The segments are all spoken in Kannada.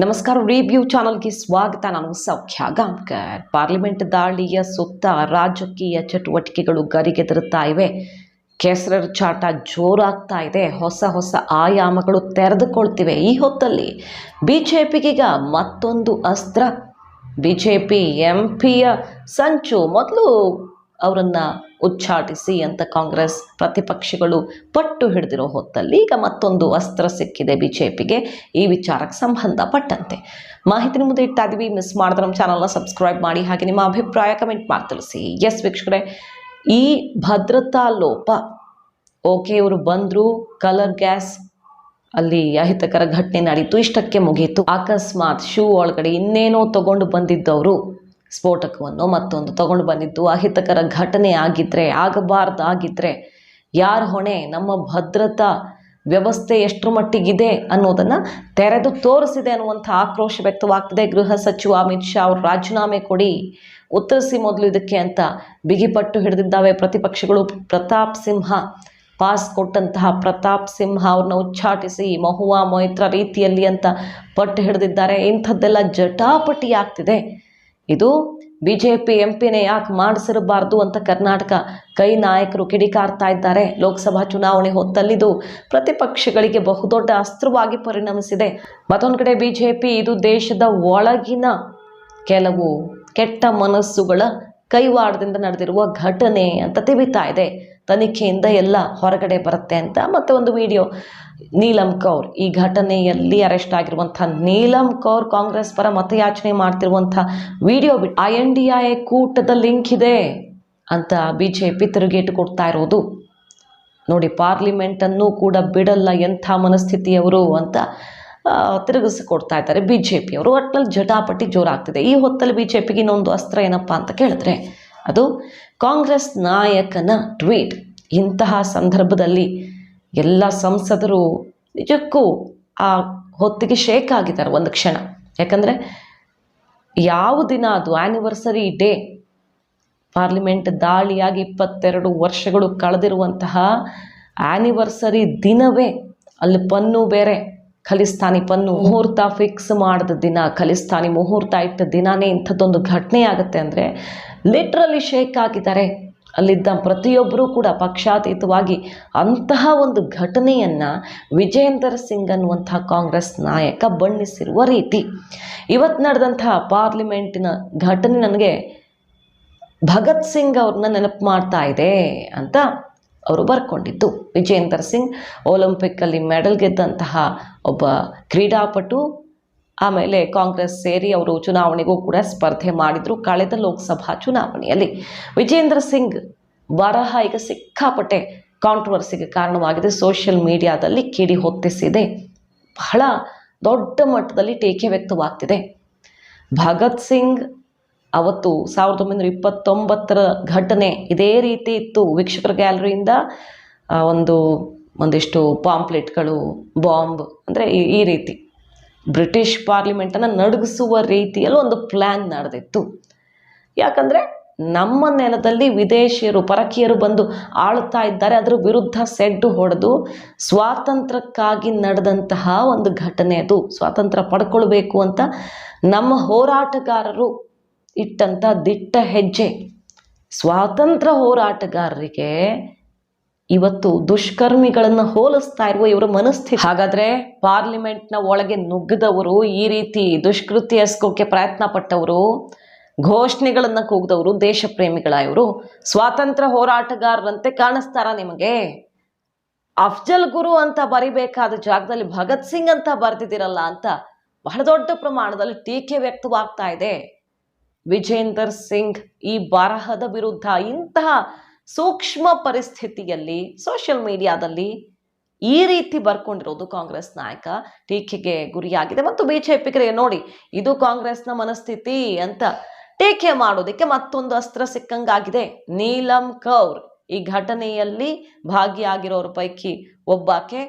ನಮಸ್ಕಾರ. ರಿವ್ಯೂ ಚಾನಲ್ಗೆ ಸ್ವಾಗತ. ನಾನು ಸೌಖ್ಯ ಗಾಂವ್ಕರ್. ಪಾರ್ಲಿಮೆಂಟ್ ದಾಳಿಯ ಸುತ್ತ ರಾಜಕೀಯ ಚಟುವಟಿಕೆಗಳು ಗರಿಗೆದರುತ್ತಾ ಇವೆ. ಕೆಸರಚಾಟ ಜೋರಾಗ್ತಾ ಇದೆ. ಹೊಸ ಹೊಸ ಆಯಾಮಗಳು ತೆರೆದುಕೊಳ್ತಿವೆ. ಈ ಹೊತ್ತಲ್ಲಿ ಬಿಜೆಪಿಗೀಗ ಮತ್ತೊಂದು ಅಸ್ತ್ರ. ಬಿಜೆಪಿ ಎಂಪಿಯ ಸಂಚು. ಮೊದಲು ಅವರನ್ನು ಉಚ್ಚಾಟಿಸಿ ಅಂತ ಕಾಂಗ್ರೆಸ್ ಪ್ರತಿಪಕ್ಷಗಳು ಪಟ್ಟು ಹಿಡಿದಿರೋ ಹೊತ್ತಲ್ಲಿ ಈಗ ಮತ್ತೊಂದು ಅಸ್ತ್ರ ಸಿಕ್ಕಿದೆ ಬಿಜೆಪಿಗೆ. ಈ ವಿಚಾರಕ್ಕೆ ಸಂಬಂಧಪಟ್ಟಂತೆ ಮಾಹಿತಿ ಮುಂದೆ ಇಡ್ತಾ ಇದ್ದೀವಿ. ಮಿಸ್ ಮಾಡಿದ್ರೆ ನಮ್ಮ ಚಾನಲ್ನ ಸಬ್ಸ್ಕ್ರೈಬ್ ಮಾಡಿ, ಹಾಗೆ ನಿಮ್ಮ ಅಭಿಪ್ರಾಯ ಕಮೆಂಟ್ ಮಾಡಿ ತಿಳಿಸಿ. ಎಸ್ ವೀಕ್ಷಕರೇ, ಈ ಭದ್ರತಾ ಲೋಪ ಓಕೆ, ಇವರು ಬಂದರು, ಕಲರ್ ಗ್ಯಾಸ್ ಅಲ್ಲಿ ಅಹಿತಕರ ಘಟನೆ ನಡೀತು, ಇಷ್ಟಕ್ಕೆ ಮುಗೀತು. ಅಕಸ್ಮಾತ್ ಶೂ ಒಳಗಡೆ ಇನ್ನೇನೋ ತಗೊಂಡು ಬಂದಿದ್ದವರು ಸ್ಫೋಟಕವನ್ನು ಮತ್ತೊಂದು ತಗೊಂಡು ಬಂದಿದ್ದು ಅಹಿತಕರ ಘಟನೆ ಆಗಿದ್ದರೆ, ಆಗಬಾರ್ದಾಗಿದ್ದರೆ ಯಾರ ಹೊಣೆ? ನಮ್ಮ ಭದ್ರತಾ ವ್ಯವಸ್ಥೆ ಎಷ್ಟರ ಮಟ್ಟಿಗಿದೆ ಅನ್ನೋದನ್ನು ತೆರೆದು ತೋರಿಸಿದೆ ಅನ್ನುವಂಥ ಆಕ್ರೋಶ ವ್ಯಕ್ತವಾಗ್ತಿದೆ. ಗೃಹ ಸಚಿವ ಅಮಿತ್ ಶಾ ಅವರು ರಾಜೀನಾಮೆ ಕೊಡಿ, ಉತ್ತರಿಸಿ ಮೊದಲು ಇದಕ್ಕೆ ಅಂತ ಬಿಗಿಪಟ್ಟು ಹಿಡಿದಿದ್ದಾವೆ ಪ್ರತಿಪಕ್ಷಗಳು. ಪ್ರತಾಪ್ ಸಿಂಹ ಪಾಸ್ ಕೊಟ್ಟಂತಹ ಪ್ರತಾಪ್ ಸಿಂಹ ಅವ್ರನ್ನ ಉಚ್ಚಾಟಿಸಿ ಮಹುವಾ ಮೊಯ್ತ್ರ ರೀತಿಯಲ್ಲಿ ಅಂತ ಪಟ್ಟು ಹಿಡಿದಿದ್ದಾರೆ. ಇಂಥದ್ದೆಲ್ಲ ಜಟಾಪಟಿ ಆಗ್ತಿದೆ. ಇದು ಬಿಜೆಪಿ ಎಂಪಿನೇ ಯಾಕೆ ಮಾಡಿಸಿರಬಾರ್ದು ಅಂತ ಕರ್ನಾಟಕ ಕೈ ನಾಯಕರು ಕಿಡಿಕಾರ್ತಾ ಇದ್ದಾರೆ. ಲೋಕಸಭಾ ಚುನಾವಣೆ ಹೊತ್ತಲ್ಲಿದು ಪ್ರತಿಪಕ್ಷಗಳಿಗೆ ಬಹುದೊಡ್ಡ ಅಸ್ತ್ರವಾಗಿ ಪರಿಣಮಿಸಿದೆ. ಮತ್ತೊಂದು ಕಡೆ ಬಿಜೆಪಿ ಇದು ದೇಶದ ಒಳಗಿನ ಕೆಲವು ಕೆಟ್ಟ ಮನಸ್ಸುಗಳ ಕೈವಾಡದಿಂದ ನಡೆದಿರುವ ಘಟನೆ ಅಂತ ತಿಳಿತಾ ಇದೆ. ತನಿಖೆಯಿಂದ ಎಲ್ಲ ಹೊರಗಡೆ ಬರುತ್ತೆ ಅಂತ. ಮತ್ತೆ ಒಂದು ವಿಡಿಯೋ, ನೀಲಂ ಕೌರ್, ಈ ಘಟನೆಯಲ್ಲಿ ಅರೆಸ್ಟ್ ಆಗಿರುವಂಥ ನೀಲಂ ಕೌರ್ ಕಾಂಗ್ರೆಸ್ ಪರ ಮತಯಾಚನೆ ಮಾಡ್ತಿರುವಂಥ ವಿಡಿಯೋ ಬಿಟ್ಟು INDIA ಕೂಟದ ಲಿಂಕ್ ಇದೆ ಅಂತ ಬಿಜೆಪಿ ತಿರುಗೇಟು ಕೊಡ್ತಾ ಇರೋದು ನೋಡಿ. ಪಾರ್ಲಿಮೆಂಟನ್ನು ಕೂಡ ಬಿಡಲ್ಲ ಎಂಥ ಮನಸ್ಥಿತಿಯವರು ಅಂತ ತಿರುಗಿಸಿಕೊಡ್ತಾ ಇದ್ದಾರೆ ಬಿಜೆಪಿಯವರು. ಒಟ್ಟಿನಲ್ಲಿ ಜಟಾಪಟಿ ಜೋರಾಗ್ತಿದೆ. ಈ ಹೊತ್ತಲ್ಲಿ ಬಿಜೆಪಿಗೆ ಇನ್ನೊಂದು ಅಸ್ತ್ರ ಏನಪ್ಪ ಅಂತ ಕೇಳಿದ್ರೆ ಅದು ಕಾಂಗ್ರೆಸ್ ನಾಯಕನ ಟ್ವೀಟ್. ಇಂತಹ ಸಂದರ್ಭದಲ್ಲಿ ಎಲ್ಲ ಸಂಸದರು ನಿಜಕ್ಕೂ ಆ ಹೊತ್ತಿಗೆ ಶೇಕ್ ಆಗಿದ್ದಾರೆ ಒಂದು ಕ್ಷಣ. ಯಾಕಂದರೆ ಯಾವ ದಿನ ಅದು ಆ್ಯನಿವರ್ಸರಿ ಡೇ, ಪಾರ್ಲಿಮೆಂಟ್ ದಾಳಿಯಾಗಿ 22 ವರ್ಷಗಳು ಕಳೆದಿರುವಂತಹ ಆ್ಯನಿವರ್ಸರಿ ದಿನವೇ. ಅಲ್ಲಿ ಪನ್ನು ಬೇರೆ, ಖಲಿಸ್ತಾನಿ ಪನ್ನು ಮುಹೂರ್ತ ಫಿಕ್ಸ್ ಮಾಡಿದ ದಿನ, ಖಲಿಸ್ತಾನಿ ಮುಹೂರ್ತ ಇಟ್ಟ ದಿನಾನೇ ಇಂಥದ್ದೊಂದು ಘಟನೆ ಆಗುತ್ತೆ ಅಂದರೆ ಲಿಟ್ರಲಿ ಶೇಕ್ ಆಗಿದ್ದಾರೆ ಅಲ್ಲಿದ್ದ ಪ್ರತಿಯೊಬ್ಬರೂ ಕೂಡ ಪಕ್ಷಾತೀತವಾಗಿ. ಅಂತಹ ಒಂದು ಘಟನೆಯನ್ನು ವಿಜೇಂದರ್ ಸಿಂಗ್ ಅನ್ನುವಂಥ ಕಾಂಗ್ರೆಸ್ ನಾಯಕ ಬಣ್ಣಿಸಿರುವ ರೀತಿ. ಇವತ್ತು ನಡೆದಂತಹ ಪಾರ್ಲಿಮೆಂಟಿನ ಘಟನೆ ನನಗೆ ಭಗತ್ ಸಿಂಗ್ ಅವ್ರನ್ನ ನೆನಪು ಮಾಡ್ತಾ ಇದೆ ಅಂತ ಅವರು ಬರ್ಕೊಂಡಿದ್ದು. ವಿಜೇಂದರ್ ಸಿಂಗ್ ಒಲಿಂಪಿಕ್ಕಲ್ಲಿ ಮೆಡಲ್ ಗೆದ್ದಂತಹ ಒಬ್ಬ ಕ್ರೀಡಾಪಟು. ಆಮೇಲೆ ಕಾಂಗ್ರೆಸ್ ಸೇರಿ ಅವರು ಚುನಾವಣೆಗೂ ಕೂಡ ಸ್ಪರ್ಧೆ ಮಾಡಿದರು ಕಳೆದ ಲೋಕಸಭಾ ಚುನಾವಣೆಯಲ್ಲಿ. ವಿಜೇಂದ್ರ ಸಿಂಗ್ ಬರಹ ಈಗ ಸಿಕ್ಕಾಪಟ್ಟೆ ಕಾಂಟ್ರವರ್ಸಿಗೆ ಕಾರಣವಾಗಿದೆ. ಸೋಷಿಯಲ್ ಮೀಡಿಯಾದಲ್ಲಿ ಕಿಡಿ ಹೊತ್ತಿಸಿದೆ. ಬಹಳ ದೊಡ್ಡ ಮಟ್ಟದಲ್ಲಿ ಟೀಕೆ ವ್ಯಕ್ತವಾಗ್ತಿದೆ. ಭಗತ್ ಸಿಂಗ್ ಅವತ್ತು 1929 ಘಟನೆ ಇದೇ ರೀತಿ ಇತ್ತು. ವೀಕ್ಷಕರ ಗ್ಯಾಲರಿಯಿಂದ ಒಂದಿಷ್ಟು ಪಾಂಪ್ಲೆಟ್ಗಳು, ಬಾಂಬ್, ಅಂದರೆ ಈ ರೀತಿ ಬ್ರಿಟಿಷ್ ಪಾರ್ಲಿಮೆಂಟನ್ನು ನಡುಗಿಸುವ ರೀತಿಯಲ್ಲಿ ಒಂದು ಪ್ಲ್ಯಾನ್ ನಡೆದಿತ್ತು. ಯಾಕಂದರೆ ನಮ್ಮ ನೆಲದಲ್ಲಿ ವಿದೇಶಿಯರು, ಪರಕೀಯರು ಬಂದು ಆಳ್ತಾ ಇದ್ದಾರೆ, ಅದರ ವಿರುದ್ಧ ಸೆಡ್ಡು ಹೊಡೆದು ಸ್ವಾತಂತ್ರ್ಯಕ್ಕಾಗಿ ನಡೆದಂತಹ ಒಂದು ಘಟನೆ ಅದು. ಸ್ವಾತಂತ್ರ್ಯ ಪಡ್ಕೊಳ್ಬೇಕು ಅಂತ ನಮ್ಮ ಹೋರಾಟಗಾರರು ಇಟ್ಟಂಥ ದಿಟ್ಟ ಹೆಜ್ಜೆ. ಸ್ವಾತಂತ್ರ್ಯ ಹೋರಾಟಗಾರರಿಗೆ ಇವತ್ತು ದುಷ್ಕರ್ಮಿಗಳನ್ನು ಹೋಲಿಸ್ತಾ ಇರುವ ಇವರ ಮನಸ್ಥಿತಿ. ಹಾಗಾದರೆ ಪಾರ್ಲಿಮೆಂಟ್ನ ಒಳಗೆ ನುಗ್ಗಿದವರು, ಈ ರೀತಿ ದುಷ್ಕೃತ್ಯ ಎಸಗೋಕ್ಕೆ ಪ್ರಯತ್ನ ಪಟ್ಟವರು, ಘೋಷಣೆಗಳನ್ನು ಕೂಗಿದವರು ದೇಶ ಪ್ರೇಮಿಗಳ ಇವರು ಸ್ವಾತಂತ್ರ್ಯ ಹೋರಾಟಗಾರರಂತೆ ಕಾಣಿಸ್ತಾರ ನಿಮಗೆ? ಅಫ್ಜಲ್ ಗುರು ಅಂತ ಬರಿಬೇಕಾದ ಜಾಗದಲ್ಲಿ ಭಗತ್ ಸಿಂಗ್ ಅಂತ ಬರೆದಿದ್ದೀರಲ್ಲ ಅಂತ ಬಹಳ ದೊಡ್ಡ ಪ್ರಮಾಣದಲ್ಲಿ ಟೀಕೆ ವ್ಯಕ್ತವಾಗ್ತಾ ಇದೆ. ವಿಜೇಂದರ್ ಸಿಂಗ್ ಈ ಬರಹದ ವಿರುದ್ಧ ಇಂತಹ ಸೂಕ್ಷ್ಮ ಪರಿಸ್ಥಿತಿಯಲ್ಲಿ ಸೋಷಿಯಲ್ ಮೀಡಿಯಾದಲ್ಲಿ ಈ ರೀತಿ ಬರ್ಕೊಂಡಿರೋದು ಕಾಂಗ್ರೆಸ್ ನಾಯಕ ಟೀಕೆಗೆ ಗುರಿಯಾಗಿದೆ. ಮತ್ತು ಬಿಜೆಪಿಗರಿಗೆ ನೋಡಿ, ಇದು ಕಾಂಗ್ರೆಸ್ನ ಮನಸ್ಥಿತಿ ಅಂತ ಟೀಕೆ ಮಾಡೋದಕ್ಕೆ ಮತ್ತೊಂದು ಅಸ್ತ್ರ ಸಿಕ್ಕಂಗಾಗಿದೆ. ನೀಲಂ ಕೌರ್ ಈ ಘಟನೆಯಲ್ಲಿ ಭಾಗಿಯಾಗಿರೋರ ಪೈಕಿ ಒಬ್ಬಾಕೆ.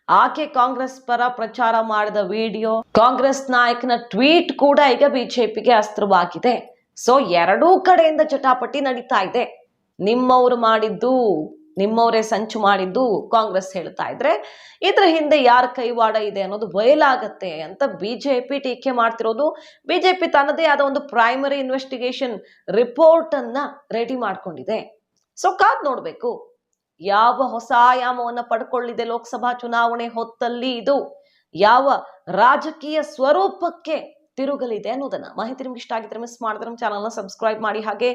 ಆಕೆ ಕಾಂಗ್ರೆಸ್ ಪರ ಪ್ರಚಾರ ಮಾಡಿದ ವಿಡಿಯೋ, ಕಾಂಗ್ರೆಸ್ ನಾಯಕನ ಟ್ವೀಟ್ ಕೂಡ ಈಗ ಬಿಜೆಪಿಗೆ ಅಸ್ತ್ರವಾಗಿದೆ. ಸೊ ಎರಡೂ ಕಡೆಯಿಂದ ಜಟಾಪಟಿ ನಡೀತಾ ಇದೆ. ನಿಮ್ಮವರು ಮಾಡಿದ್ದು ನಿಮ್ಮವರೇ ಸಂಚು ಮಾಡಿದ್ದು ಕಾಂಗ್ರೆಸ್ ಹೇಳ್ತಾ ಇದ್ರೆ ಇದ್ರ ಹಿಂದೆ ಯಾರ ಕೈವಾಡ ಇದೆ ಅನ್ನೋದು ಬಯಲಾಗತ್ತೆ ಅಂತ ಬಿಜೆಪಿ ಟೀಕೆ ಮಾಡ್ತಿರೋದು. ಬಿಜೆಪಿ ತನ್ನದೇ ಆದ ಒಂದು ಪ್ರೈಮರಿ ಇನ್ವೆಸ್ಟಿಗೇಷನ್ ರಿಪೋರ್ಟ್ ಅನ್ನ ರೆಡಿ ಮಾಡ್ಕೊಂಡಿದೆ. ಸೊ ಕಾದ್ ನೋಡ್ಬೇಕು ಯಾವ ಹೊಸ ಆಯಾಮವನ್ನ ಪಡ್ಕೊಳ್ಳಿದೆ ಲೋಕಸಭಾ ಚುನಾವಣೆ ಹೊತ್ತಲ್ಲಿ, ಇದು ಯಾವ ರಾಜಕೀಯ ಸ್ವರೂಪಕ್ಕೆ ತಿರುಗಲಿದೆ ಅನ್ನೋದನ್ನ. ಮಾಹಿತಿ ನಿಮ್ಗೆ ಇಷ್ಟ ಆಗಿದ್ರೆ ಮಿಸ್ ಮಾಡಿದ್ರೆ ನಮ್ಮ ಚಾನಲ್ನ ಸಬ್ಸ್ಕ್ರೈಬ್ ಮಾಡಿ, ಹಾಗೆ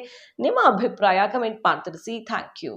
ನಿಮ್ಮ ಅಭಿಪ್ರಾಯ ಕಮೆಂಟ್ ಮಾಡಿ ತಿಳಿಸಿ. Thank you.